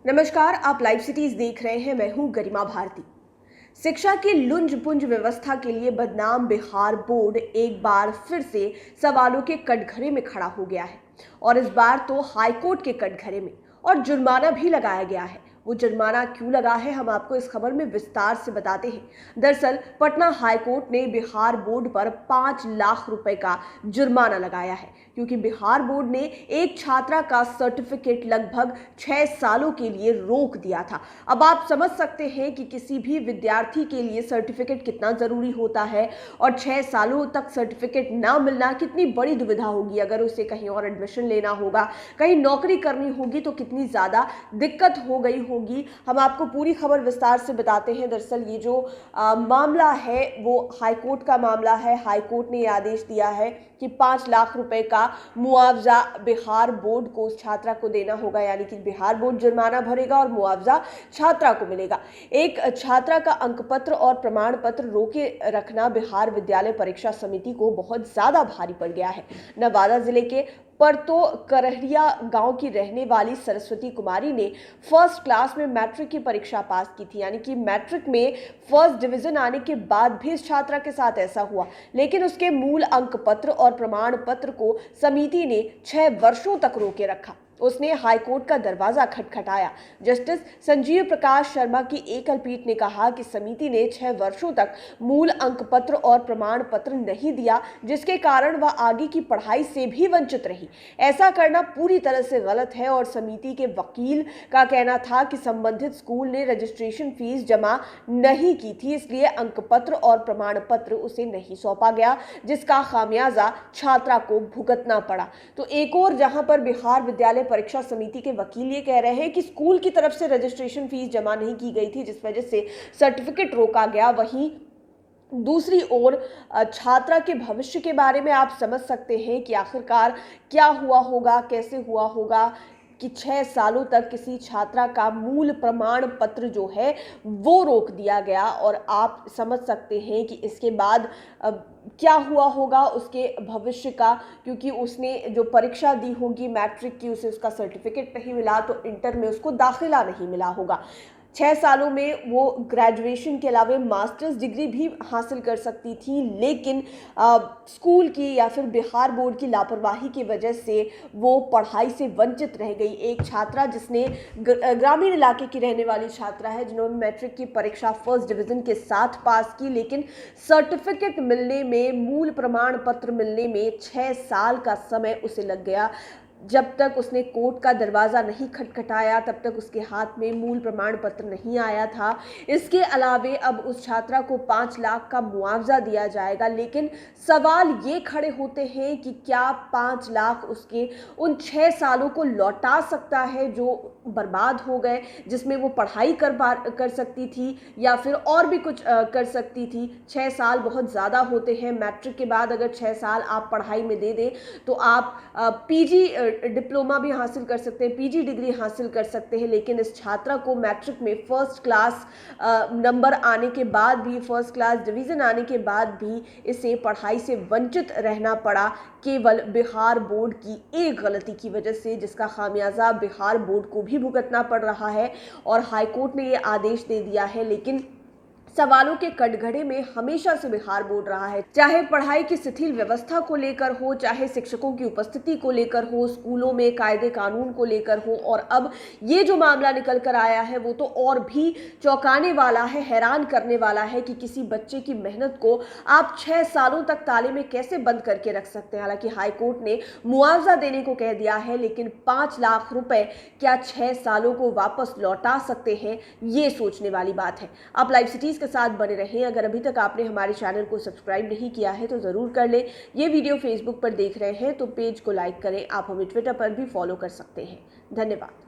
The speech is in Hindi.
नमस्कार, आप लाइव सिटीज देख रहे हैं। मैं हूं गरिमा भारती। शिक्षा की लुंज पुंज व्यवस्था के लिए बदनाम बिहार बोर्ड एक बार फिर से सवालों के कटघरे में खड़ा हो गया है और इस बार तो हाईकोर्ट के कटघरे में और जुर्माना भी लगाया गया है। वो जुर्माना क्यों लगा है, हम आपको इस खबर में विस्तार से बताते हैं। दरअसल पटना हाईकोर्ट ने बिहार बोर्ड पर 5 लाख रुपए का जुर्माना लगाया है क्योंकि बिहार बोर्ड ने एक छात्रा का सर्टिफिकेट लगभग 6 सालों के लिए रोक दिया था। अब आप समझ सकते हैं कि किसी भी विद्यार्थी के लिए सर्टिफिकेट कितना जरूरी होता है और 6 सालों तक सर्टिफिकेट ना मिलना कितनी बड़ी दुविधा होगी। अगर उसे कहीं और एडमिशन लेना होगा, कहीं नौकरी करनी होगी तो कितनी ज्यादा दिक्कत हो गई होगी। हम आपको पूरी खबर विस्तार से बताते हैं। दरअसल ये जो मामला है वो हाईकोर्ट का मामला है। हाईकोर्ट ने यह आदेश दिया है कि 5 लाख रुपए का मुआवजा बिहार बोर्ड को उस छात्रा को देना होगा, यानी कि बिहार बोर्ड जुर्माना भरेगा और मुआवजा छात्रा को मिलेगा। एक छात्रा का अंक पत्र और प्रमाण पत्र रोके रखना बिहार विद्यालय परीक्षा समिति को बहुत ज्यादा भारी पड़ गया है। नवादा जिले के परतो करहरिया गांव की रहने वाली सरस्वती कुमारी ने फर्स्ट क्लास में मैट्रिक की परीक्षा पास की थी, यानी कि मैट्रिक में फर्स्ट डिवीजन आने के बाद भी इस छात्रा के साथ ऐसा हुआ। लेकिन उसके मूल अंक पत्र और प्रमाण पत्र को समिति ने 6 वर्षों तक रोके रखा। उसने हाईकोर्ट का दरवाजा खटखटाया। जस्टिस संजीव प्रकाश शर्मा की एकल पीठ ने कहा कि समिति ने 6 वर्षों तक मूल अंक पत्र और प्रमाण पत्र नहीं दिया, जिसके कारण वह आगे की पढ़ाई से भी वंचित रही। ऐसा करना पूरी तरह से गलत है और समिति के वकील का कहना था कि संबंधित स्कूल ने रजिस्ट्रेशन फीस जमा नहीं की थी, इसलिए अंक पत्र और प्रमाण पत्र उसे नहीं सौंपा गया, जिसका खामियाजा छात्रा को भुगतना पड़ा। तो एक और जहां पर बिहार विद्यालय परीक्षा समिति के वकील ये कह रहे हैं कि स्कूल की तरफ से रजिस्ट्रेशन फीस जमा नहीं की गई थी, जिस वजह से सर्टिफिकेट रोका गया। वहीं दूसरी ओर छात्रा के भविष्य के बारे में आप समझ सकते हैं कि आखिरकार क्या हुआ होगा, कैसे हुआ होगा कि 6 सालों तक किसी छात्रा का मूल प्रमाण पत्र जो है वो रोक दिया गया और आप समझ सकते हैं कि इसके बाद क्या हुआ होगा उसके भविष्य का, क्योंकि उसने जो परीक्षा दी होगी मैट्रिक की, उसे उसका सर्टिफिकेट नहीं मिला तो इंटर में उसको दाखिला नहीं मिला होगा। 6 सालों में वो ग्रेजुएशन के अलावा मास्टर्स डिग्री भी हासिल कर सकती थी, लेकिन स्कूल की या फिर बिहार बोर्ड की लापरवाही की वजह से वो पढ़ाई से वंचित रह गई। एक छात्रा जिसने ग्रामीण इलाके की रहने वाली छात्रा है, जिन्होंने मैट्रिक की परीक्षा फर्स्ट डिवीज़न के साथ पास की, लेकिन सर्टिफिकेट मिलने में, मूल प्रमाण पत्र मिलने में 6 साल का समय उसे लग गया। जब तक उसने कोर्ट का दरवाज़ा नहीं खटखटाया तब तक उसके हाथ में मूल प्रमाण पत्र नहीं आया था। इसके अलावे अब उस छात्रा को 5 लाख का मुआवजा दिया जाएगा, लेकिन सवाल ये खड़े होते हैं कि क्या 5 लाख उसके उन 6 सालों को लौटा सकता है जो बर्बाद हो गए, जिसमें वो पढ़ाई कर सकती थी या फिर और भी कुछ कर सकती थी। 6 साल बहुत ज़्यादा होते हैं। मैट्रिक के बाद अगर 6 साल आप पढ़ाई में दे दें तो आप पीजी डिप्लोमा भी हासिल कर सकते हैं, पीजी डिग्री हासिल कर सकते हैं। लेकिन इस छात्रा को मैट्रिक में फर्स्ट क्लास नंबर आने के बाद भी, फर्स्ट क्लास डिवीज़न आने के बाद भी इसे पढ़ाई से वंचित रहना पड़ा, केवल बिहार बोर्ड की एक गलती की वजह से, जिसका खामियाजा बिहार बोर्ड को भी भुगतना पड़ रहा है। और हाईकोर्ट ने ये आदेश दे दिया है, लेकिन सवालों के कटघरे में हमेशा से बिहार बोर्ड रहा है, चाहे पढ़ाई की शिथिल व्यवस्था को लेकर हो, चाहे शिक्षकों की उपस्थिति को लेकर हो, स्कूलों में कायदे कानून को लेकर हो। और अब ये जो मामला निकल कर आया है वो तो और भी चौंकाने वाला है, हैरान करने वाला है कि किसी बच्चे की मेहनत को आप 6 सालों तक ताले में कैसे बंद करके रख सकते हैं। हालांकि हाईकोर्ट ने मुआवजा देने को कह दिया है, लेकिन 5 लाख रुपए क्या 6 सालों को वापस लौटा सकते हैं, ये सोचने वाली बात है। आप लाइव सिटीज के साथ बने रहें। अगर अभी तक आपने हमारे चैनल को सब्सक्राइब नहीं किया है तो ज़रूर कर लें। ये वीडियो फेसबुक पर देख रहे हैं तो पेज को लाइक करें। आप हमें ट्विटर पर भी फॉलो कर सकते हैं। धन्यवाद।